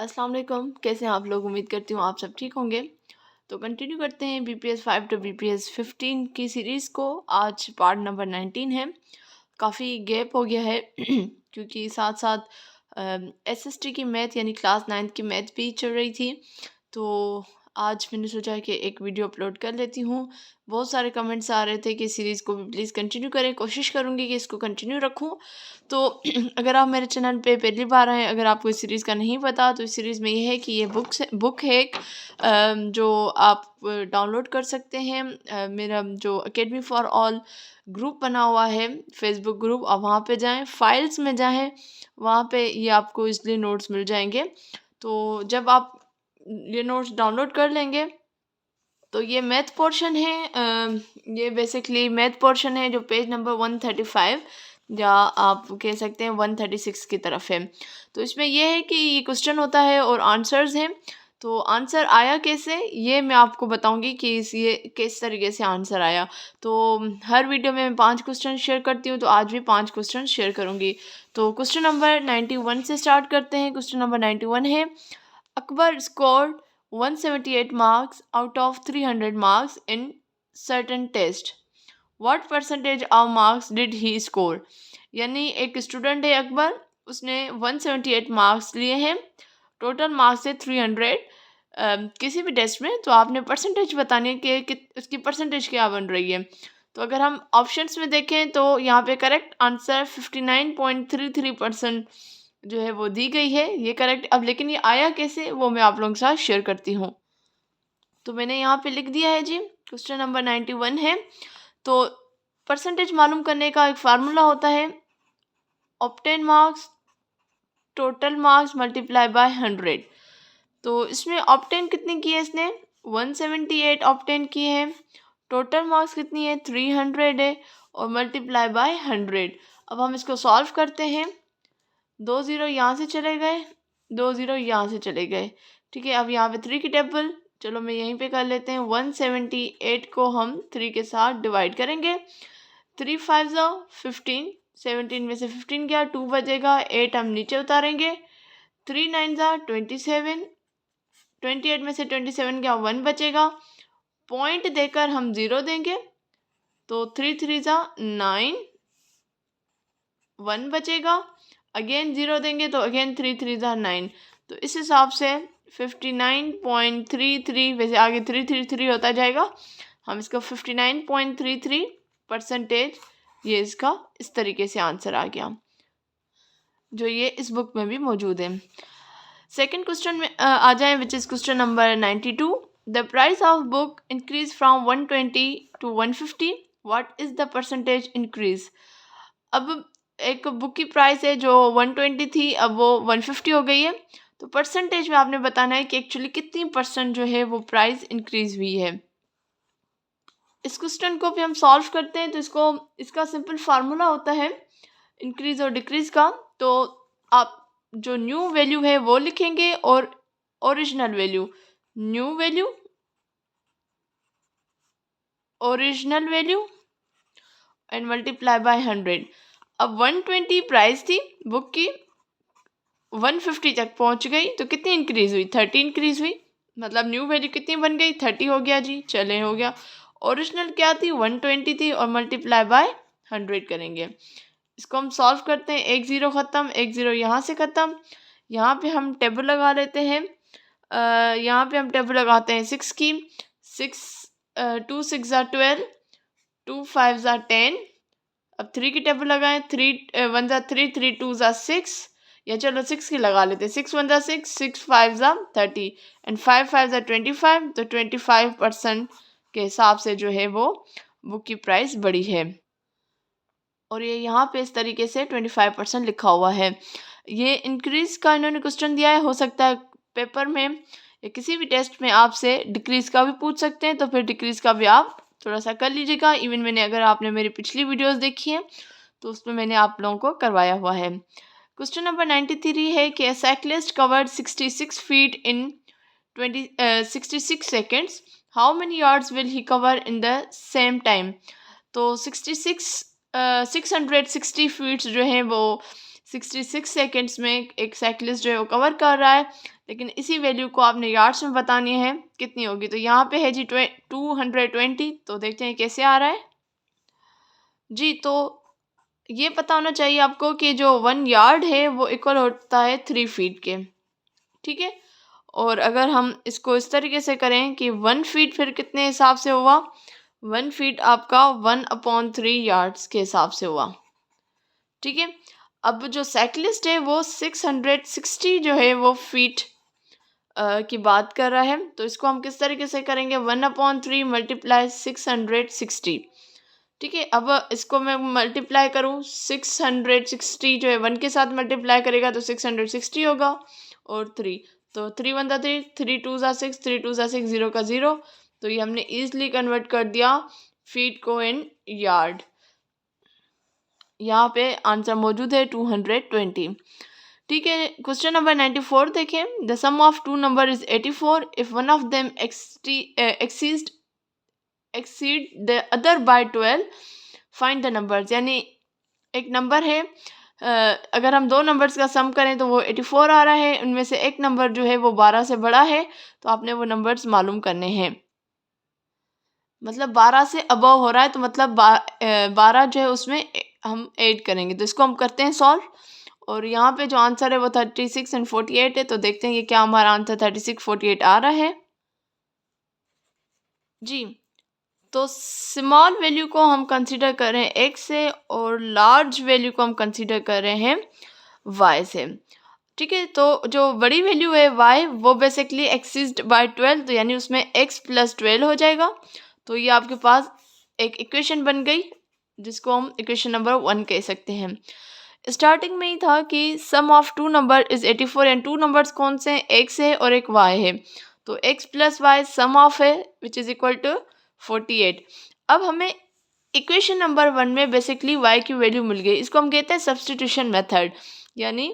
अस्सलाम वालेकुम। कैसे हैं आप लोग? उम्मीद करती हूँ आप सब ठीक होंगे। तो कंटिन्यू करते हैं BPS 5 टू BPS 15 की सीरीज़ को। आज पार्ट नंबर 19 है। काफ़ी गैप हो गया है क्योंकि साथ साथ SST की मैथ यानी क्लास 9th की मैथ भी चल रही थी। तो आज मैंने सोचा कि एक वीडियो अपलोड कर लेती हूँ। बहुत सारे कमेंट्स आ रहे थे कि सीरीज़ को भी प्लीज़ कंटिन्यू करें। कोशिश करूँगी कि इसको कंटिन्यू रखूँ। तो अगर आप मेरे चैनल पे पहली बार आए, अगर आपको इस सीरीज़ का नहीं पता, तो इस सीरीज़ में ये है कि ये बुक है एक जो आप डाउनलोड कर सकते हैं। मेरा जो अकेडमी फॉर ऑल ग्रुप बना हुआ है, फेसबुक ग्रुप, आप वहाँ पे जाएं, फाइल्स में जाएं, वहाँ पे ये आपको इसलिए नोट्स मिल जाएंगे। तो जब आप ये नोट्स डाउनलोड कर लेंगे तो ये मैथ पोर्शन है। ये बेसिकली मैथ पोर्शन है जो पेज नंबर 135 या आप कह सकते हैं 136 की तरफ है। तो इसमें यह है कि ये क्वेश्चन होता है और आंसर्स हैं। तो आंसर आया कैसे, ये मैं आपको बताऊंगी कि ये किस तरीके से आंसर आया। तो हर वीडियो में मैं 5 क्वेश्चन शेयर करती हूँ, तो आज भी 5 क्वेश्चन शेयर करूँगी। तो क्वेश्चन नंबर 91 से स्टार्ट करते हैं। क्वेश्चन नंबर 91 है, Akbar scored 178 marks out of 300 marks in certain test. What percentage of marks did he score? यानी एक स्टूडेंट है अकबर, उसने 178 मार्क्स लिए हैं, टोटल मार्क्स है 300 किसी भी टेस्ट में। तो आपने परसेंटेज बतानी है कि उसकी परसेंटेज क्या बन रही है। तो अगर हम ऑप्शंस में देखें तो यहाँ पे करेक्ट आंसर 59.33% जो है वो दी गई है, ये करेक्ट। अब लेकिन ये आया कैसे वो मैं आप लोगों के साथ शेयर करती हूँ। तो मैंने यहाँ पे लिख दिया है जी, क्वेश्चन नंबर 91 है। तो परसेंटेज मालूम करने का एक फार्मूला होता है, obtain marks total marks multiply by 100। तो इसमें ऑब्टेन कितनी की है इसने, 178 ऑब्टेन की है, टोटल मार्क्स कितनी है 300 है, और मल्टीप्लाई बाय 100। अब हम इसको सॉल्व करते हैं। 2 ज़ीरो यहाँ से चले गए, 2 ज़ीरो यहाँ से चले गए, ठीक है। अब यहाँ पे 3 की टेबल, चलो मैं यहीं पे कर लेते हैं। 178 को हम 3 के साथ डिवाइड करेंगे। 3 5 ज़ा 15, 17 में से 15 गया, 2 बचेगा, 8 हम नीचे उतारेंगे। 3 9 ज़ा 27, 28 में से 27 गया, 1 बचेगा, पॉइंट देकर हम 0 देंगे। तो 3 3 ज़ा 9, 1 बचेगा, अगेन 0 देंगे तो अगेन 3 3 ज़ा 9। तो इस हिसाब से 59.33, वैसे आगे 333 होता जाएगा, हम इसका 59.33% ये इसका इस तरीके से आंसर आ गया, जो ये इस बुक में भी मौजूद है। सेकेंड क्वेश्चन में आ जाए, which is question number 92। The price of book increase from 120 to 150, what is the percentage increase. अब एक बुक की प्राइस है जो 120 थी, अब वो 150 हो गई है। तो परसेंटेज में आपने बताना है कि एक्चुअली कितनी परसेंट जो है वो प्राइस इंक्रीज हुई है। इस क्वेश्चन को भी हम सॉल्व करते हैं। तो इसका सिंपल फार्मूला होता है इंक्रीज और डिक्रीज का। तो आप जो न्यू वैल्यू है वो लिखेंगे और original value, new value, original value and multiply by 100। अब 120 प्राइस थी बुक की, 150 तक पहुंच गई, तो कितनी इंक्रीज हुई, 30 इंक्रीज हुई। मतलब न्यू वैल्यू कितनी बन गई, 30 हो गया जी, चले हो गया। ओरिजिनल क्या थी, 120 थी, और मल्टीप्लाई बाय 100 करेंगे। इसको हम सॉल्व करते हैं। 1 ज़ीरो ख़त्म, 1 ज़ीरो यहाँ से ख़त्म। यहाँ पे हम टेबल लगा लेते हैं। यहाँ पे हम टेबल लगाते हैं 6 की। 6 2 6 ज़ा 12, 2 5 ज़ा 10। अब 3 की टेबल लगाएं, 3 1 ज़ा 3, 3 2 ज़ा 6, या चलो 6 की लगा लेते हैं। 6 1 ज़ा 6, 6 5 ज़ा 30 एंड 5 5 ज़ा 25। तो 25% के हिसाब से जो है वो बुक की प्राइस बढ़ी है, और ये यहाँ पे इस तरीके से 25% लिखा हुआ है। ये इंक्रीज का इन्होंने क्वेश्चन दिया है, हो सकता है पेपर में या किसी भी टेस्ट में आपसे डिक्रीज का भी पूछ सकते हैं, तो फिर डिक्रीज का भी आप थोड़ा सा कर लीजिएगा। इवन मैंने, अगर आपने मेरी पिछली वीडियोस देखी हैं तो उसमें मैंने आप लोगों को करवाया हुआ है। क्वेश्चन नंबर 93 है कि अ cyclist covered 66 feet in 66 seconds, how many yards will he cover in the same time. तो 660 फीट्स जो हैं वो 66 सेकेंड्स में एक साइकिलिस्ट जो है वो कवर कर रहा है, लेकिन इसी वैल्यू को आपने यार्ड्स में बतानी है कितनी होगी। तो यहाँ पे है जी 220। तो देखते हैं कैसे आ रहा है जी। तो ये पता होना चाहिए आपको कि जो 1 यार्ड है वो इक्वल होता है 3 फीट के, ठीक है। और अगर हम इसको इस तरीके से करें कि 1 फीट फिर कितने हिसाब से हुआ, 1 फीट आपका 1/3 यार्ड्स के हिसाब से हुआ, ठीक है। अब जो साइक्लिस्ट है वो 660 जो है वो फीट की बात कर रहा है। तो इसको हम किस तरीके से करेंगे, 1/3 मल्टीप्लाई 660, ठीक है। अब इसको मैं मल्टीप्लाई करूँ 660 जो है 1 के साथ मल्टीप्लाई करेगा तो 660 होगा और 3, तो 3 1 3, 3 2 6, 3 2 6, 0 का 0। तो ये हमने ईजिली कन्वर्ट कर दिया फीट को इन यार्ड। यहाँ पे आंसर मौजूद है 220, ठीक है। क्वेश्चन नंबर 94 देखें। The sum of two number is 84 if one of them exceed the other by 12 find the numbers. यानी एक नंबर है, अगर हम दो नंबर्स का सम करें तो वो 84 आ रहा है, उनमें से एक नंबर जो है वो 12 से बड़ा है, तो आपने वो नंबर्स मालूम करने हैं। मतलब 12 से अबव हो रहा है तो मतलब 12 जो है उसमें हम ऐड करेंगे। तो इसको हम करते हैं सॉल्व, और यहाँ पे जो आंसर है वो 36 एंड 48 है। तो देखते हैं कि क्या हमारा आंसर 36 48 आ रहा है जी। तो स्मॉल वैल्यू को हम कंसीडर कर रहे हैं x से और लार्ज वैल्यू को हम कंसीडर कर रहे हैं y से, ठीक है। तो जो बड़ी वैल्यू है y वो बेसिकली एक्सिस्ड बाय 12, तो यानी उसमें x + 12 हो जाएगा। तो ये आपके पास एक इक्वेशन बन गई जिसको हम इक्वेशन नंबर 1 कह सकते हैं। स्टार्टिंग में ही था कि sum of two number is 84 and two numbers कौन से हैं, x है और एक y है। तो x + y सम ऑफ है विच इज इक्वल टू 48। अब हमें इक्वेशन नंबर 1 में बेसिकली y की वैल्यू मिल गई, इसको हम कहते हैं सब्स्टिट्यूशन मेथड, यानी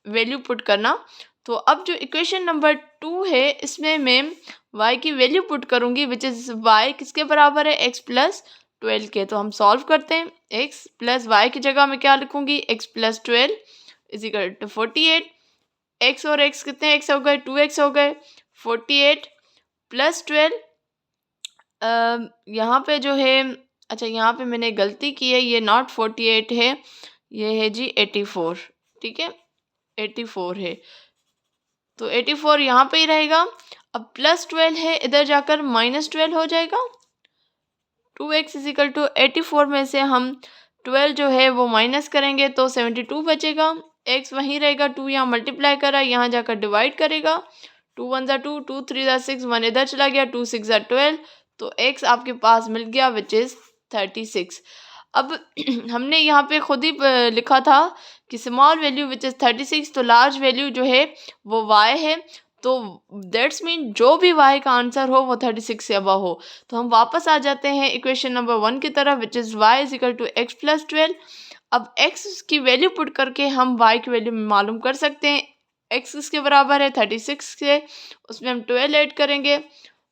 वैल्यू पुट करना। तो अब जो इक्वेशन नंबर 2 है इसमें मैं y की वैल्यू पुट करूंगी विच इज y किसके बराबर है, x + 12 के। तो हम सॉल्व करते हैं, x + y की जगह मैं क्या लिखूंगी, x + 12 is equal to 48। x और x कितने x हो गए, 2x हो गए। 48 + 12 यहाँ पे जो है, अच्छा यहाँ पे मैंने गलती की है, ये नॉट 48 है, ये है जी 84, ठीक है 84 है। तो 84 यहाँ पे ही रहेगा। अब +12 है, इधर जाकर -12 हो जाएगा। 2x इज इक्वल टू 84 में से हम 12 जो है वो माइनस करेंगे तो 72 बचेगा। x वहीं रहेगा, 2 यहाँ मल्टीप्लाई करा, यहाँ जाकर डिवाइड करेगा। 2 1 2, 2 3 6, 1 इधर चला गया, 2 6 12। तो x आपके पास मिल गया विच इज़ 36। अब हमने यहाँ पे खुद ही लिखा था कि स्मॉल वैल्यू विच इज़ 36, तो लार्ज वैल्यू जो है वो y है। तो दैट्स मीन जो भी y का आंसर हो वो 36 से अबव हो। तो हम वापस आ जाते हैं इक्वेशन नंबर 1 की तरफ which is y is equal to x + 12। अब x की वैल्यू पुट करके हम y की वैल्यू मालूम कर सकते हैं। x किसके बराबर है, 36 के, उसमें हम 12 ऐड करेंगे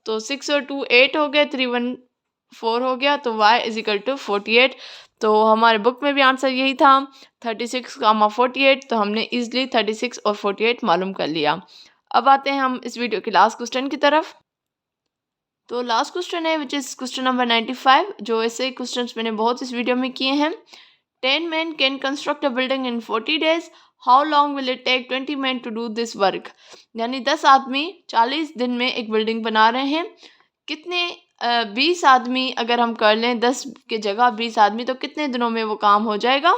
तो 6 और 2 8 हो गए, 3 1 4 हो गया। तो y इज इक्वल टू 48। तो हमारे बुक में भी आंसर यही था 36, 48। तो हमने ईजिली 36 और 48 मालूम कर लिया। अब आते हैं हम इस वीडियो के लास्ट क्वेश्चन की तरफ। तो लास्ट क्वेश्चन है विच इज़ क्वेश्चन नंबर 95। जो ऐसे क्वेश्चंस मैंने बहुत इस वीडियो में किए हैं। 10 men can construct a building in 40 days. How long will it take 20 men to do this work? यानी 10 आदमी 40 दिन में एक बिल्डिंग बना रहे हैं। कितने 20 आदमी अगर हम कर लें 10 के जगह 20 आदमी, तो कितने दिनों में वो काम हो जाएगा,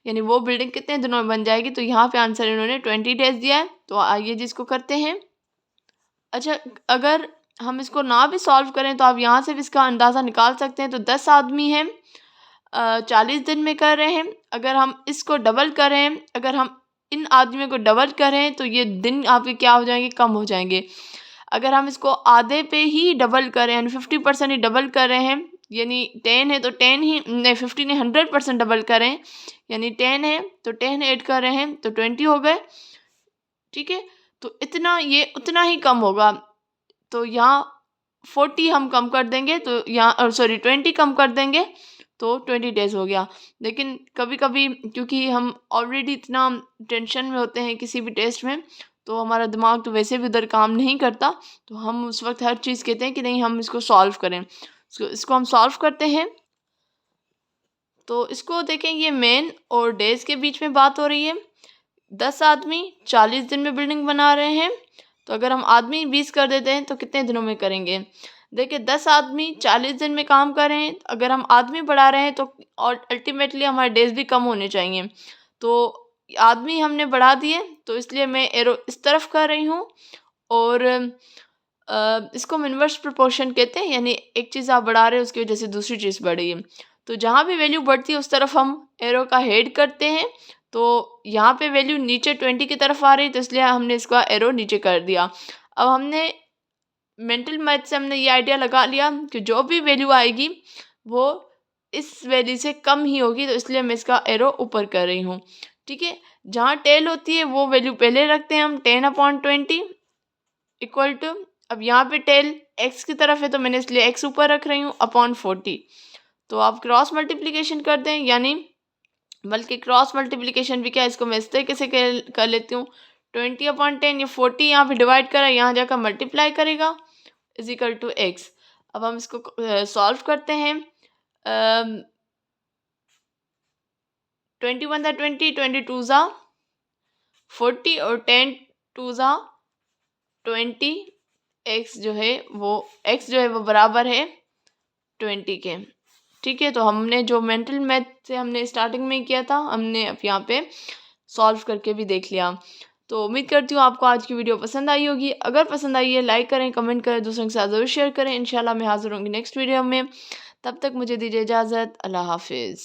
यानी वो बिल्डिंग कितने दिनों में बन जाएगी। तो यहाँ पे आंसर इन्होंने 20 डेज दिया है। तो आइए जिसको करते हैं। अच्छा, अगर हम इसको ना भी सॉल्व करें तो आप यहाँ से भी इसका अंदाज़ा निकाल सकते हैं। तो 10 आदमी हैं 40 दिन में कर रहे हैं। अगर हम इसको डबल करें, अगर हम इन आदमियों को डबल करें तो ये दिन आपके क्या हो जाएंगे, कम हो जाएंगे। अगर हम इसको आधे पे ही डबल करें, यानी 50% ही डबल कर रहे हैं, यानी 10 है तो 10 ही नहीं, 50 ने 100% डबल करें, यानी 10 है तो 10 ऐड कर रहे हैं तो 20 हो गए, ठीक है। तो इतना, ये उतना ही कम होगा। तो यहाँ 40 हम कम कर देंगे, तो यहाँ सॉरी 20 कम कर देंगे तो 20 डेज हो गया। लेकिन कभी कभी क्योंकि हम ऑलरेडी इतना टेंशन में होते हैं किसी भी टेस्ट में, तो हमारा दिमाग तो वैसे भी उधर काम नहीं करता, तो हम उस वक्त हर चीज़ कहते हैं कि नहीं हम इसको सॉल्व करें। इसको हम सॉल्व करते हैं। तो इसको देखें, ये मेन और डेज के बीच में बात हो रही है। 10 आदमी 40 दिन में बिल्डिंग बना रहे हैं, तो अगर हम आदमी 20 कर देते हैं तो कितने दिनों में करेंगे। देखिए 10 आदमी 40 दिन में काम कर रहे हैं, अगर हम आदमी बढ़ा रहे हैं तो और अल्टीमेटली हमारे डेज भी कम होने चाहिए। तो आदमी हमने बढ़ा दिए, तो इसलिए मैं एरो इस तरफ कर रही हूँ। और इसको हम इन्वर्स प्रोपोर्शन कहते हैं, यानी एक चीज़ आप बढ़ा रहे हैं उसकी वजह से दूसरी चीज़ बढ़ रही है। तो जहाँ भी वैल्यू बढ़ती है उस तरफ हम एरो का हेड करते हैं। तो यहाँ पे वैल्यू नीचे 20 की तरफ आ रही है, तो इसलिए हमने इसका एरो नीचे कर दिया। अब हमने मेंटल मैथ से हमने ये आइडिया लगा लिया कि जो भी वैल्यू आएगी वो इस वैल्यू से कम ही होगी, तो इसलिए मैं इसका एरो ऊपर कर रही हूँ। ठीक है, जहाँ टेल होती है वो वैल्यू पहले रखते हैं हम 10/20 इक्वल टू, अब यहाँ पे टेल एक्स की तरफ है तो मैंने इसलिए एक्स ऊपर रख रही हूँ अपॉन 40। तो आप क्रॉस मल्टीप्लिकेशन कर दें, यानी बल्कि क्रॉस मल्टीप्लिकेशन भी क्या, इसको मैं इस तरीके से कर लेती हूँ। 20/10, ये 40 यहाँ पे डिवाइड करा, यहाँ जाकर मल्टीप्लाई करेगा इज इक्वल टू एक्स। अब हम इसको सॉल्व करते हैं। 21 20, 22 40 और 10 2 20। एक्स जो है वो बराबर है 20 के। ठीक है, तो हमने जो मेंटल मैथ से हमने स्टार्टिंग में किया था, हमने अब यहाँ पे सॉल्व करके भी देख लिया। तो उम्मीद करती हूँ आपको आज की वीडियो पसंद आई होगी। अगर पसंद आई है लाइक करें, कमेंट करें, दूसरों के साथ ज़रूर शेयर करें। इंशाल्लाह मैं हाज़िर होंगी नेक्स्ट वीडियो में। तब तक मुझे दीजिए इजाज़त। अल्लाह हाफिज़।